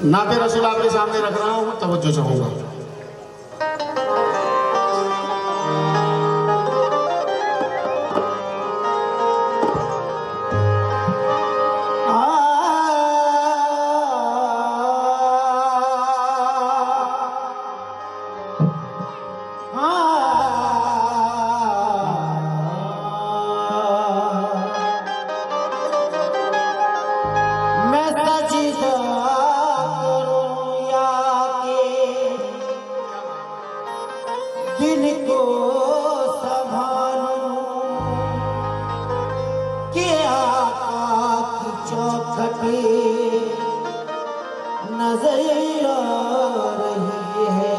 नाते रसूल आपके सामने रख रहा हूँ, तवज्जो चाहूंगा। दिल को संभालूं के आका की चौखट नजर आ रही है।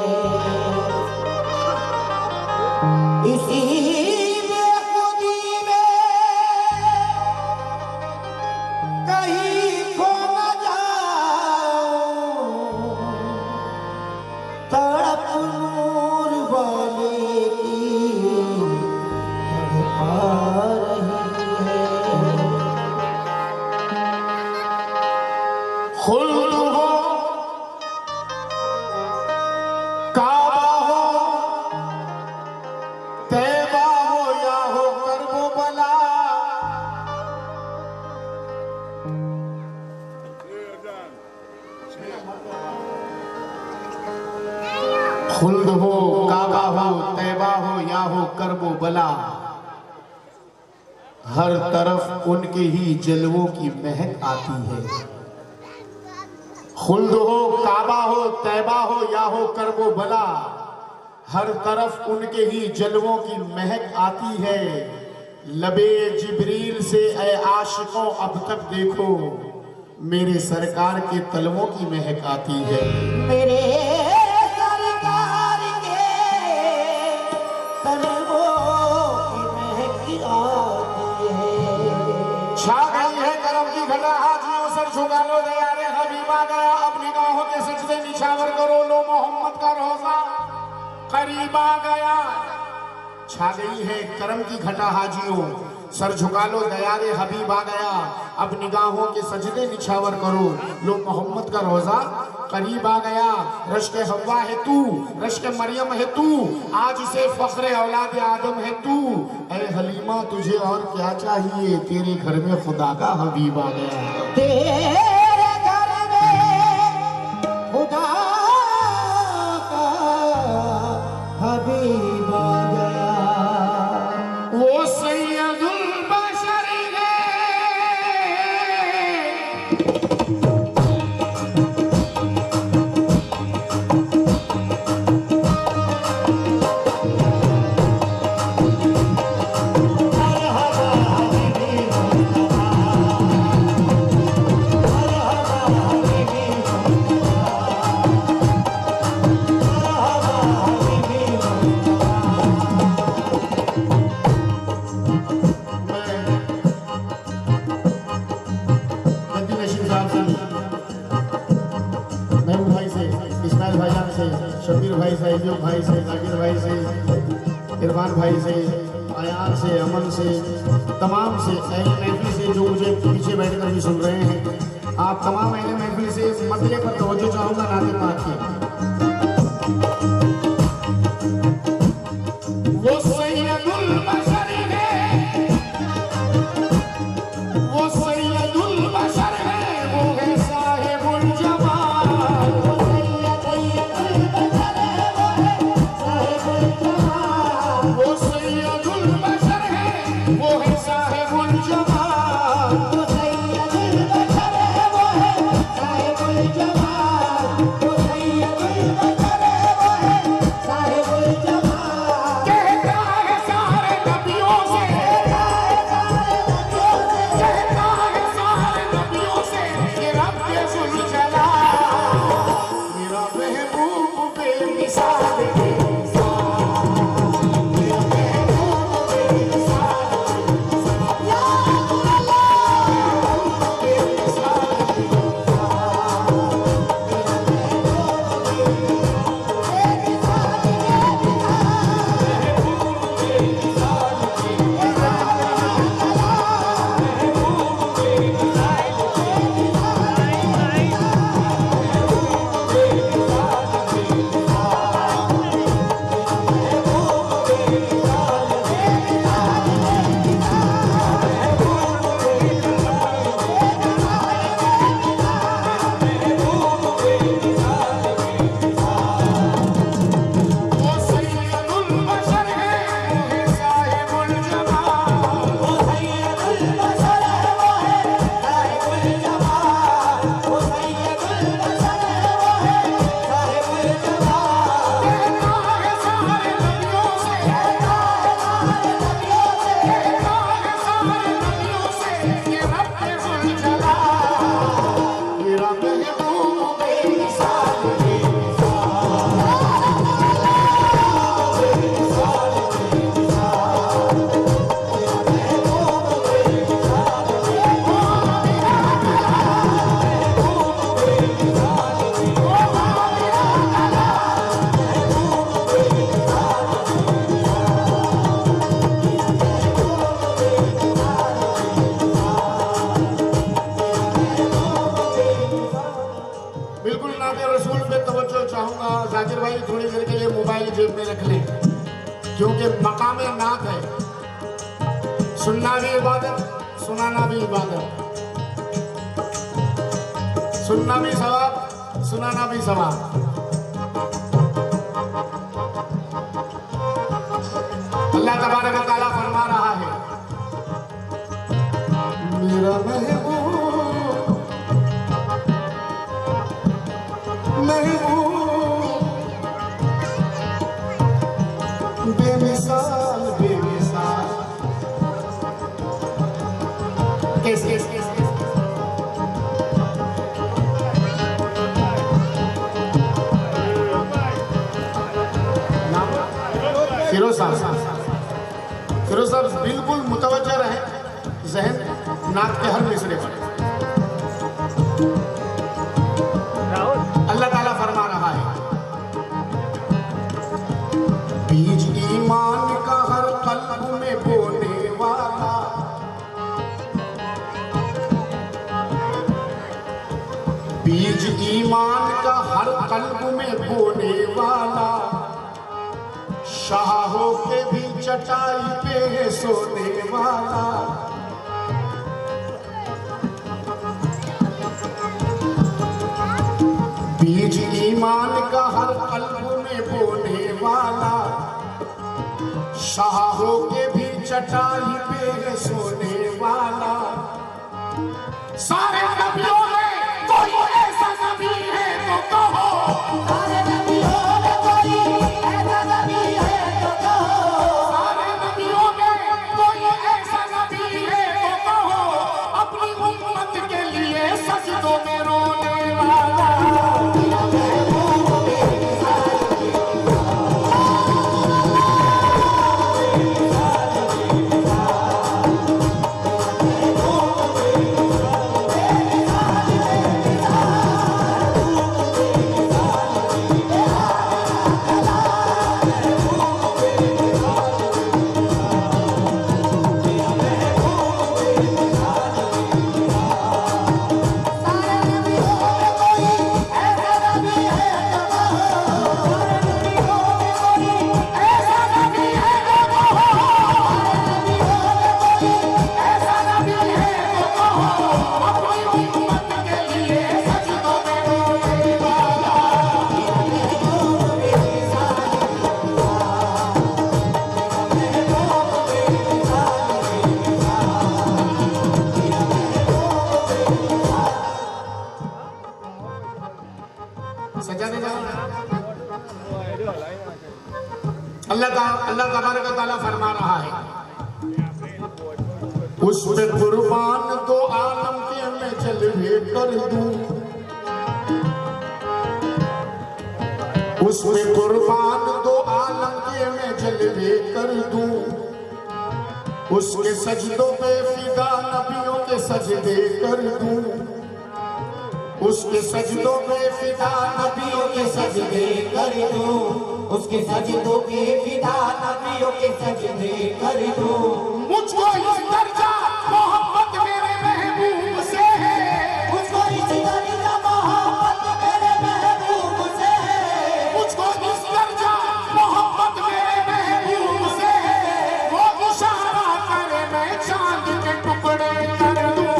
इसी बेखुदी में कहीं खो न जाऊं, तड़प नूर वाले की तड़पा रही है। खुल्द हो, काबा हो, तैबा हो या हो करबो बला, खुल्द हो, काबा हो, तैबा हो या हो करबो बला, हर तरफ उनके ही जलवों की महक आती है। खुल्द हो, काबा हो, तैबा हो या हो करबो बला, हर तरफ उनके ही जलवों की महक आती है। लबे जिब्रील से ऐ आशिकों अब तक देखो, मेरे सरकार के तलवों की महक आती है। मेरे सरकार के तलवों की महक आती है। छा गई है करम की घटा, हाजियों सर झुका लो, दयारे हबीब आ गया, अब निगाहों के सजदे निछावर करो, लो मोहम्मद का रोजा करीब आ गया। छा गई है करम की घटा, हाजियों सर झुका लो, दयारे हबीब आ गया, अब निगाहों के सजदे निछावर करो, लो मोहम्मद का रोजा करीब आ गया। रश्क हव्वा है तू, रश्क मरियम है तू, आज से फख्र औलाद आदम है तू। ऐ हलीमा तुझे और क्या चाहिए, तेरे घर में खुदा का हबीब आ गया। तेरे घर में खुदा का हबीब आ गया। वो सैयदुल बशर है, शबीर भाई से, अयूब भाई से, जाकिर भाई से, इरफान भाई से, आयान से, अमन से, तमाम से, अहले महफिल से जो मुझे पीछे बैठकर भी सुन रहे हैं, आप तमाम अहले महफिल से इस मसले पर तवज्जो चाहूंगा नाते पाक की। वो सैयदुल बशर है, वो सैयदुल बशर है, वो है साहिबुल जमाल। वो सैयदुल बशर है, वो है साहिबुल जमाल। वो सैयदुल बशर है, वो है साहिबुल जमाल। वो सैयदुल बशर है, वो है साहिबुल जमाल। कहता है सारे नबियों से, कहता है सारे नबियों से, कि रब के ज़ुल्जलाल मेरा महबूब बेमिसाल है। जनाब रसूल पे तवज्जो चाहूंगा। जाकिर भाई थोड़ी देर के लिए मोबाइल जेब में रख लें, क्योंकि मकाम नात है। सुनना भी इबादत, सुनाना भी इबादत। सुनना भी सवाब, सुनाना भी सवाब। अल्लाह तबारक व तआला फरमा रहा है, मेरा महबूब महबूब बेमिसाल बेमिसाल। कैसे फिरोज साहब बिल्कुल मुतवज्जह रहे जहन नात के हर मिसरे पर। अल्लाह ताला फरमा रहा है, बीज ईमान का हर कल्ब में बोने वाला, बीज ईमान का हर कल्ब में बोने वाला, शाहों के भी चटाई पे सोने वाला। बीज ईमान का हर कल्ब में बोने वाला, शाहों के भी चटाई पे सोने वाला। सारे नबियों में कोई ऐसा नबी है तो कहो, सारे नबियों में कोई ऐसा नबी है तो कहो, सारे नबियों में कोई ऐसा नबी है तो कहो, अपनी उम्मत के लिए सजदों में रोने वाला। अल्लाह तबारक व तआला फरमा रहा है, उस पे कुर्बान दो आलम के मैं जलवे कर दूं, उस पे कुर्बान दो आलम के मैं जलवे कर दूं। उसके सजदों पे फिदा नबियों के सजदे कर दूं, उसके सजदों पे फिदा नबियों के सजदे कर दूं, उसके सजदों पे फिदा नबियों के सजदे कर दूं। मुझको इस दर्जा मोहब्बत मेरे महबूब से है, मुझको इस दर्जा मोहब्बत मेरे महबूब से है, मुझको इस दर्जा मोहब्बत मेरे महबूब से है। वो इशारा करे मैं चांद के टुकड़े कर दूं।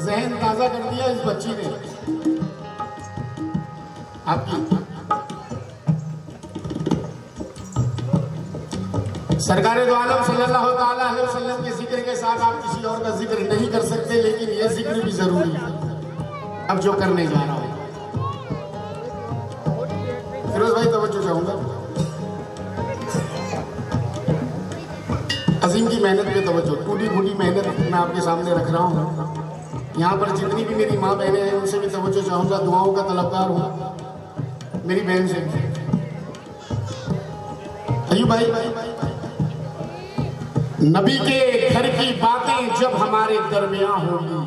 जहन ताजा कर दिया इस बच्ची ने आपकी। सरकार दो आलम सल्लल्लाहु ताला अलैहि वसल्लम के के साथ आप किसी और का जिक्र नहीं कर सकते, लेकिन यह जिक्र भी जरूरी है अब जो करने जा रहा हूं। फिरोज भाई तवज्जो चाहूंगा। अजीम की मेहनत पे तवज्जो, टूटी फूटी मेहनत मैं आपके सामने रख रहा हूँ। यहाँ पर जितनी भी मेरी माँ बहनें हैं उनसे भी तवज्जो चाहूंगा, दुआओं का तलबगार हूँ मेरी बहन से। अयूब भाई, नबी के घर की बातें जब हमारे दरमियां होंगी,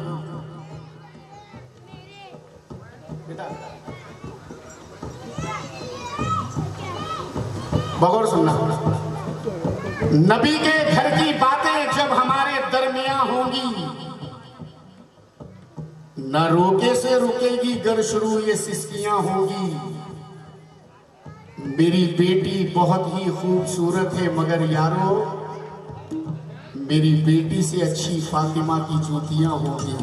बगौर सुनना, नबी के घर की बातें जब हमारे दरमियां होंगी, न रोके से रुकेगी गर शुरू ये सिस्कियां होंगी। मेरी बेटी बहुत ही खूबसूरत है मगर यारो मेरी बेटी से अच्छी फातिमा की जूतियां होंगी।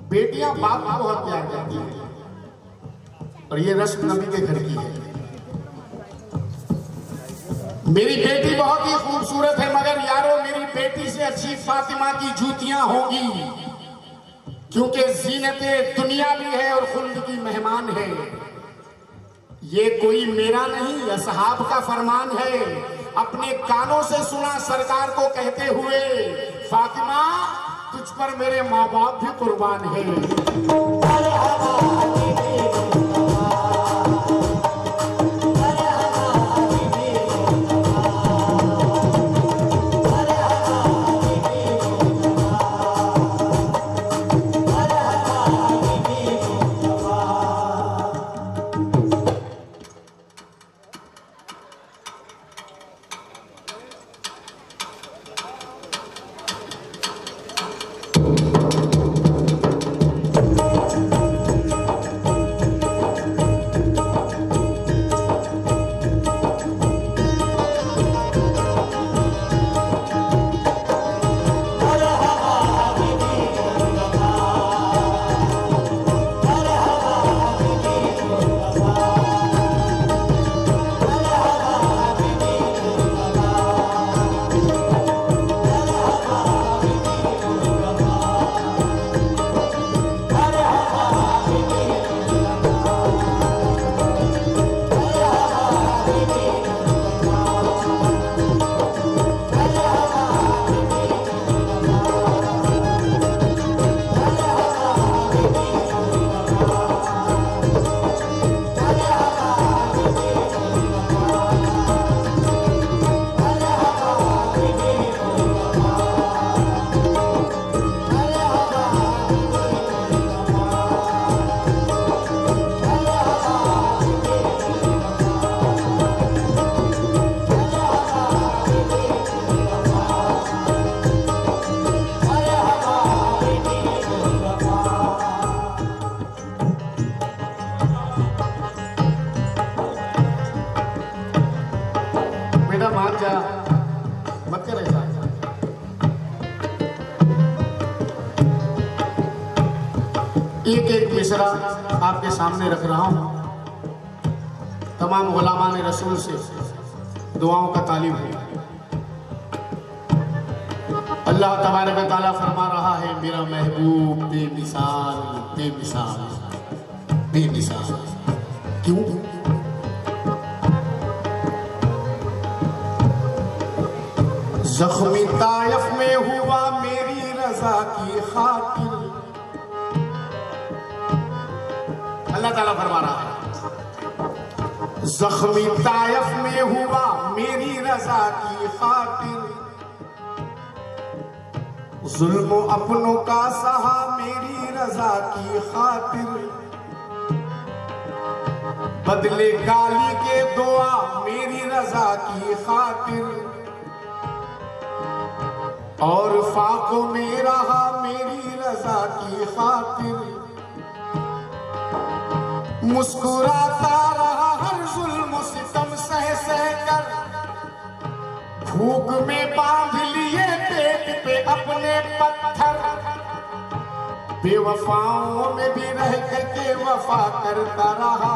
बेटियां बाप को बहुत प्यार करती हैं और ये रस्म नबी के घर की है। मेरी बेटी बहुत ही खूबसूरत है मगर यारो मेरी बेटी से अच्छी फातिमा की जूतियां होंगी, क्योंकि जीनते दुनिया भी है और खुल्द की मेहमान है। ये कोई मेरा नहीं असहाब का फरमान है। अपने कानों से सुना सरकार को कहते हुए, फातिमा तुझ पर मेरे माँ बाप भी कुर्बान है। मत कर ऐसा। एक एक मिसरा आपके सामने रख रहा हूं। तमाम गुलामान रसूल से दुआओं का तालीम है। अल्लाह तबारक व तआला फरमा रहा है, मेरा महबूब बेमिसाल बेमिसाल बेमिसाल। क्यों? ज़ख्मी तायफ में हुआ मेरी रजा की खातिर। अल्लाह ताला फरमा रहा है, ज़ख्मी तायफ में हुआ मेरी रजा की खातिर। जुल्म अपनों का सहा मेरी रजा की खातिर। बदले गाली के दुआ मेरी रजा की खातिर। और फाकों में रहा मेरी रजा की खातिर। मुस्कुराता रहा हर जुल्म सितम सह सह कर। भूख में बांध लिए पेट पे अपने पत्थर, बेवफाओं में भी रह करके वफा करता रहा,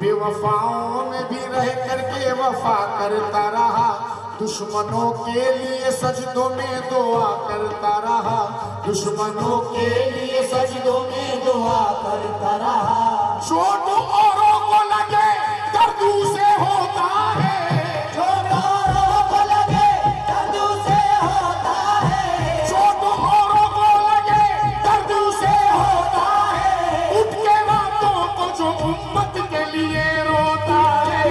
बेवफाओं में भी रह करके वफा करता रहा, दुश्मनों के लिए सजदों में दुआ करता रहा, दुश्मनों के लिए सजदों में दुआ करता रहा। चोट औरों को लगे दर्द उसे होता है, चोट औरों को लगे दर्द उसे होता है, चोट औरों को लगे दर्द उसे होता है, उठ के रातों को जो उम्मत के लिए रोता है।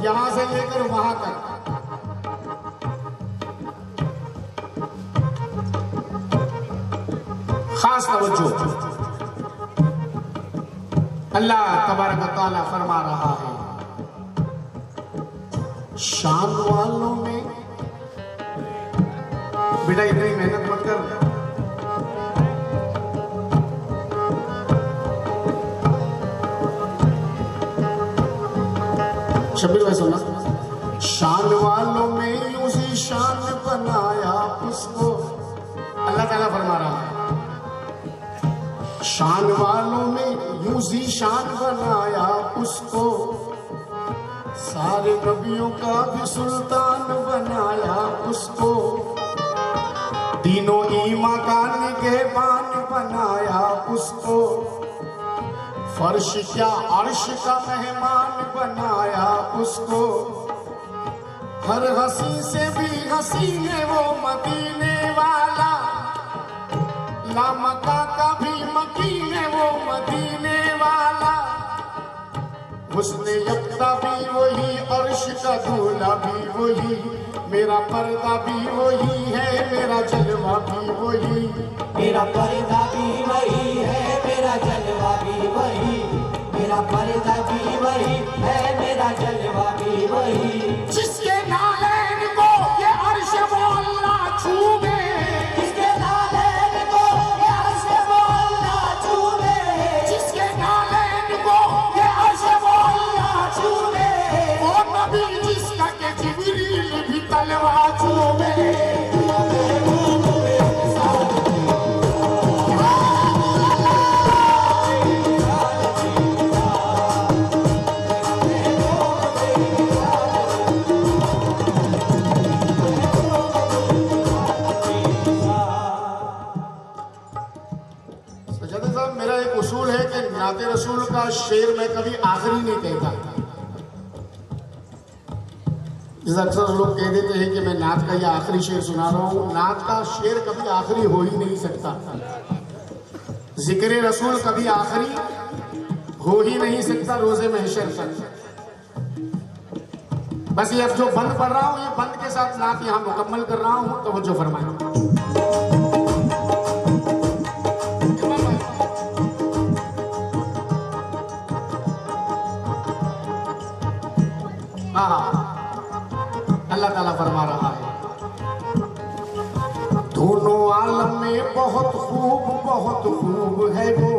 यहां से लेकर वहां तक खास तवज्जो, अल्लाह तबारक व तआला फरमा रहा है, शान वालों में बेटा इतनी मेहनत मत कर, शब्बीर भाई सुना, शान वालों में यूं ही शान बनाया उसको, अल्लाह ताला फरमा रहा है, शान वालों में यूं ही शान बनाया उसको, सारे नबियों का भी सुल्तान बनाया उसको, तीनों ईमा का निगहबान बनाया उसको, फर्श क्या अर्श का मेहमान बनाया उसको, हर हंसी से भी हंसी है वो मदीने वाला, लामका का भी मकीन है वो मदीने वाला, हुस्ने यक्ता भी वही, अर्श का दूल्हा भी वही, मेरा पर्दा भी वही है, मेरा जलवा भी वही, मेरा पर्दा भी वही है, मेरा जलवा भी वही, मेरा पर्दा भी वही है, मेरा जलवा भी वही। जिसके नालैन को ये अर्श वो अल्लाह छूमे, जिसके नालैन को ये अर्श वो अल्लाह छूमे, जिसके नालैन को ये अर्श वो अल्लाह छूमे, वो नबी जिसका के जिब्रील भी तलवा छूमे। मेरा एक उसूल है कि नाते रसूल का शेर मैं कभी आखिरी नहीं कहता। जैसे अक्सर लोग कह देते हैं कि मैं नात का ये आखिरी शेर सुना रहा हूँ, नात का शेर कभी आखिरी हो ही नहीं सकता, जिक्र रसूल कभी आखिरी हो ही नहीं सकता रोजे महशर तक। बस ये अब जो बंद पढ़ रहा हूँ, ये बंद के साथ नात यहाँ मुकम्मल कर रहा हूँ, तो वो जो फरमाए। अल्लाह ताला फरमा रहा है, दोनों आलम में बहुत खूब है वो,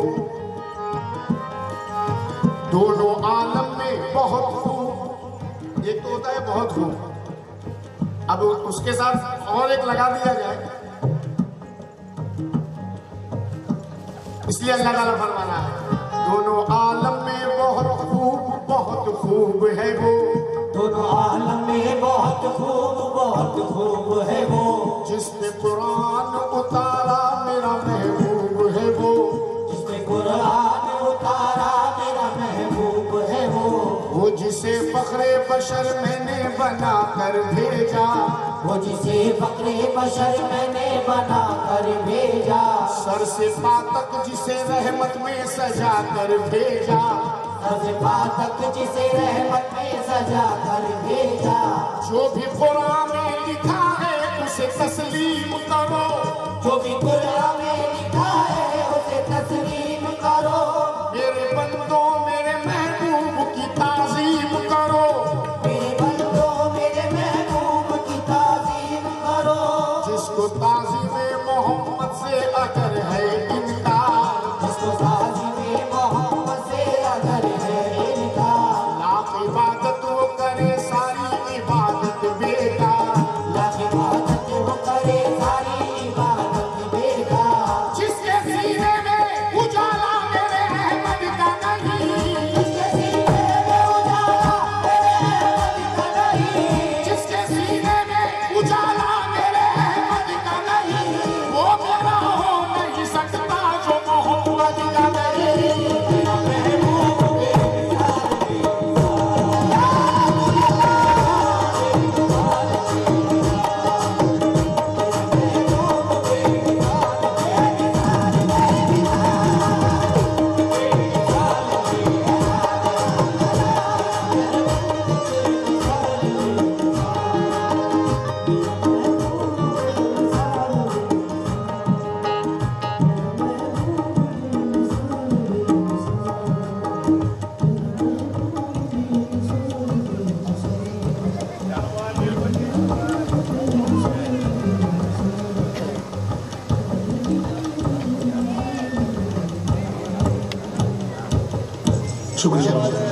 दोनों आलम में बहुत खूब, एक तो होता है बहुत खूब, अब उसके साथ और एक लगा दिया जाए, इसलिए अल्लाह ताला फरमाना है दोनों आलम में बहुत खूब है वो, दोनों आलम में बहुत खूब है वो, जिसने कुरान उतारा मेरा महबूब है वो, जिसने कुरान उतारा मेरा महबूब है वो जिसे फखरे बशर मैंने बना कर भेजा, वो जिसे फखरे बशर मैंने बना कर भेजा, सर से पाँव तक जिसे रहमत में सजा कर भेजा, सर से पाँव तक जिसे रहमत में सजा कर भेजा, जो भी कुरान में लिखा है उसे तस्लीम करो, जो भी कुरान में लिखा है उसे तस्लीम करो, मेरे बंदों मेरे महबूब की ताज़ीम करो, मेरे बंदों मेरे महबूब की ताज़ीम करो, जिसको ताज़ीम मोहम्मद से अगर है इनकार, जिसको ताज़ीम मोहम्मद से अगर है इनकार, लाख इबादत वो करे सारी इबादत बेकार, लाख इबादत वो करे सारी इबादत बेकार, जिसके सीने में उजाला मेरे अहमद का नहीं, जिसके सीने में उजाला मेरे अहमद का नहीं, जिसके सीने में उजाला मेरे अहमद का नहीं, वो मेरा हो नहीं सकता जो मोहम्मद का नहीं। मेरा महबूब शुक्रिया।